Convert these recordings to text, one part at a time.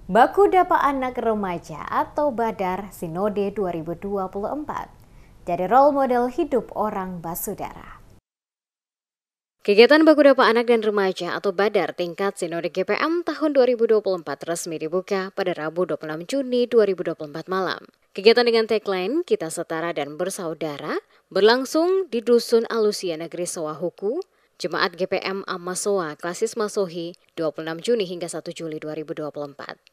Baku Dapa Anak Remaja atau Badar Sinode 2024 jadi role model hidup orang basudara. Kegiatan Baku Dapa Anak dan Remaja atau Badar tingkat Sinode GPM tahun 2024 resmi dibuka pada Rabu 26 Juni 2024 malam. Kegiatan dengan tagline Kita Setara dan Bersaudara berlangsung di Dusun Alusia Negeri Sowahuku, Jemaat GPM Amasoa Klasis Masohi 26 Juni hingga 1 Juli 2024.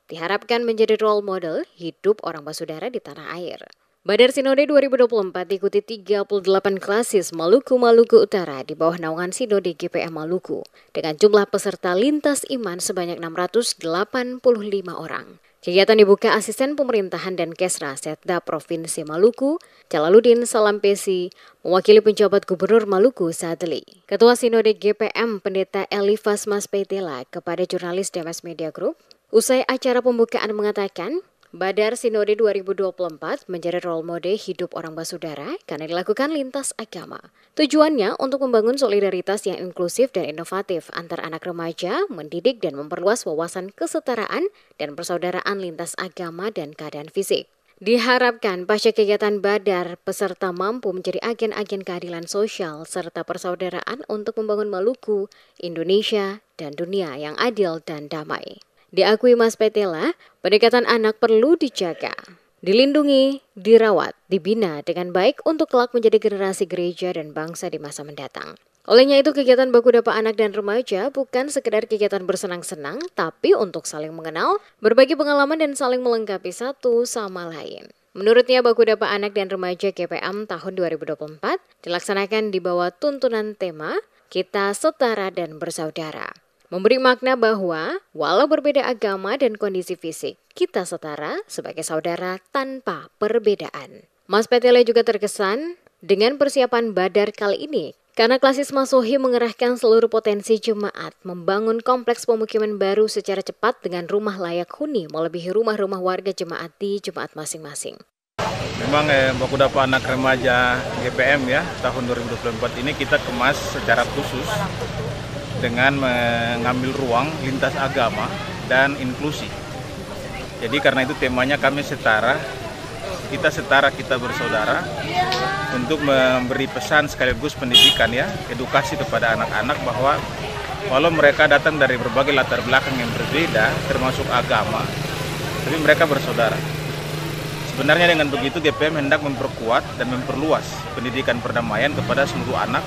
Diharapkan menjadi role model hidup orang basudara di tanah air. Badar Sinode 2024 diikuti 38 klasis Maluku Utara di bawah naungan Sinode GPM Maluku dengan jumlah peserta lintas iman sebanyak 685 orang. Kegiatan dibuka Asisten Pemerintahan dan Kesra Setda Provinsi Maluku, Jalaluddin Salampesi, mewakili penjabat Gubernur Maluku Sadli. Ketua Sinode GPM Pendeta Elifas Mas Petela kepada jurnalis Demes Media Group, usai acara pembukaan mengatakan, Badar Sinode 2024 menjadi role model hidup orang basudara karena dilakukan lintas agama. Tujuannya untuk membangun solidaritas yang inklusif dan inovatif antar anak remaja, mendidik dan memperluas wawasan kesetaraan dan persaudaraan lintas agama dan keadaan fisik. Diharapkan pasca kegiatan Badar, peserta mampu menjadi agen-agen keadilan sosial serta persaudaraan untuk membangun Maluku, Indonesia, dan dunia yang adil dan damai. Diakui Mas Petela, pendekatan anak perlu dijaga, dilindungi, dirawat, dibina dengan baik untuk kelak menjadi generasi gereja dan bangsa di masa mendatang. Olehnya itu kegiatan Baku Dapa Anak dan Remaja bukan sekedar kegiatan bersenang-senang, tapi untuk saling mengenal, berbagi pengalaman dan saling melengkapi satu sama lain. Menurutnya Baku Dapa Anak dan Remaja GPM tahun 2024 dilaksanakan di bawah tuntunan tema Kita Setara dan Bersaudara. Memberi makna bahwa walau berbeda agama dan kondisi fisik, kita setara sebagai saudara tanpa perbedaan. Mas Petele juga terkesan dengan persiapan Badar kali ini karena Klasis Masohi mengerahkan seluruh potensi jemaat membangun kompleks pemukiman baru secara cepat dengan rumah layak huni melebihi rumah-rumah warga jemaat di jemaat masing-masing. Memang Baku Dapa Anak Remaja GPM ya tahun 2024 ini kita kemas secara khusus dengan mengambil ruang lintas agama dan inklusi. Jadi karena itu temanya kami setara, kita bersaudara untuk memberi pesan sekaligus pendidikan ya, edukasi kepada anak-anak bahwa walau mereka datang dari berbagai latar belakang yang berbeda termasuk agama, tapi mereka bersaudara. Sebenarnya dengan begitu GPM hendak memperkuat dan memperluas pendidikan perdamaian kepada seluruh anak,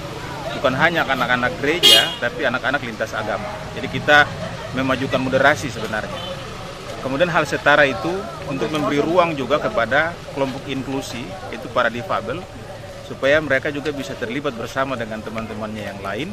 bukan hanya anak-anak gereja, tapi anak-anak lintas agama. Jadi kita memajukan moderasi sebenarnya. Kemudian hal setara itu untuk memberi ruang juga kepada kelompok inklusi, itu para difabel, supaya mereka juga bisa terlibat bersama dengan teman-temannya yang lain.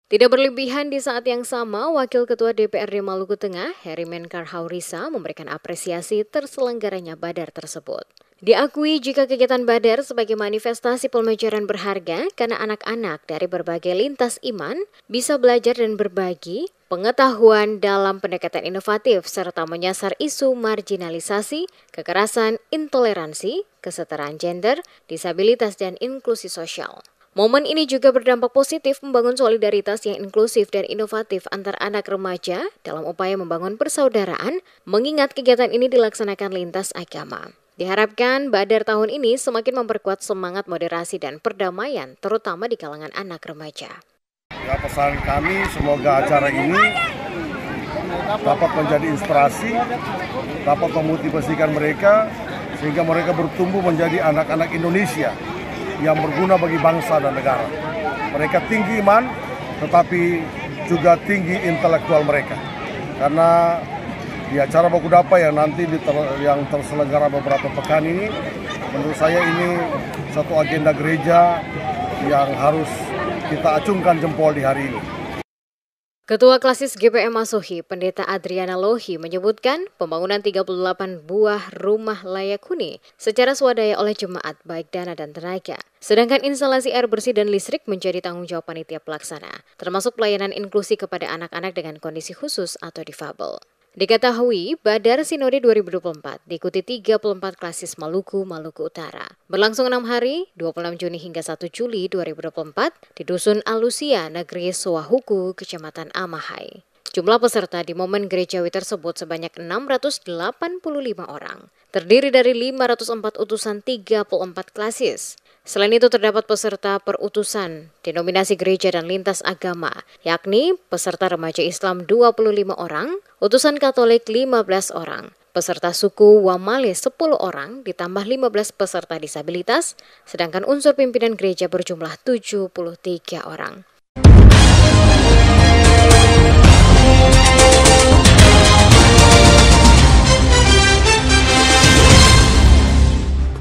Tidak berlebihan di saat yang sama, Wakil Ketua DPRD Maluku Tengah, Heri Menkar Haurisa, memberikan apresiasi terselenggaranya Badar tersebut. Diakui jika kegiatan Badar sebagai manifestasi pembelajaran berharga karena anak-anak dari berbagai lintas iman bisa belajar dan berbagi pengetahuan dalam pendekatan inovatif serta menyasar isu marginalisasi, kekerasan, intoleransi, kesetaraan gender, disabilitas, dan inklusi sosial. Momen ini juga berdampak positif membangun solidaritas yang inklusif dan inovatif antar anak remaja dalam upaya membangun persaudaraan, mengingat kegiatan ini dilaksanakan lintas agama. Diharapkan Badar tahun ini semakin memperkuat semangat moderasi dan perdamaian, terutama di kalangan anak remaja. Ya, pesan kami semoga acara ini dapat menjadi inspirasi, dapat memotivasikan mereka, sehingga mereka bertumbuh menjadi anak-anak Indonesia yang berguna bagi bangsa dan negara. Mereka tinggi iman, tetapi juga tinggi intelektual mereka. Karena di acara Baku Dapa yang nanti yang terselenggara beberapa pekan ini, menurut saya ini satu agenda gereja yang harus kita acungkan jempol di hari ini. Ketua Klasis GPM Masohi, Pendeta Adriana Lohi menyebutkan pembangunan 38 buah rumah layak huni secara swadaya oleh jemaat baik dana dan tenaga. Sedangkan instalasi air bersih dan listrik menjadi tanggung jawab panitia pelaksana, termasuk pelayanan inklusi kepada anak-anak dengan kondisi khusus atau difabel. Diketahui, Badar Sinode 2024 diikuti 34 klasis Maluku Utara. Berlangsung 6 hari, 26 Juni hingga 1 Juli 2024 di Dusun Alusia, Negeri Sowahuku, Kecamatan Amahai. Jumlah peserta di momen gerejawi tersebut sebanyak 685 orang, terdiri dari 504 utusan 34 klasis. Selain itu terdapat peserta per utusan, denominasi gereja dan lintas agama, yakni peserta remaja Islam 25 orang, utusan Katolik 15 orang, peserta suku Wamale 10 orang, ditambah 15 peserta disabilitas, sedangkan unsur pimpinan gereja berjumlah 73 orang.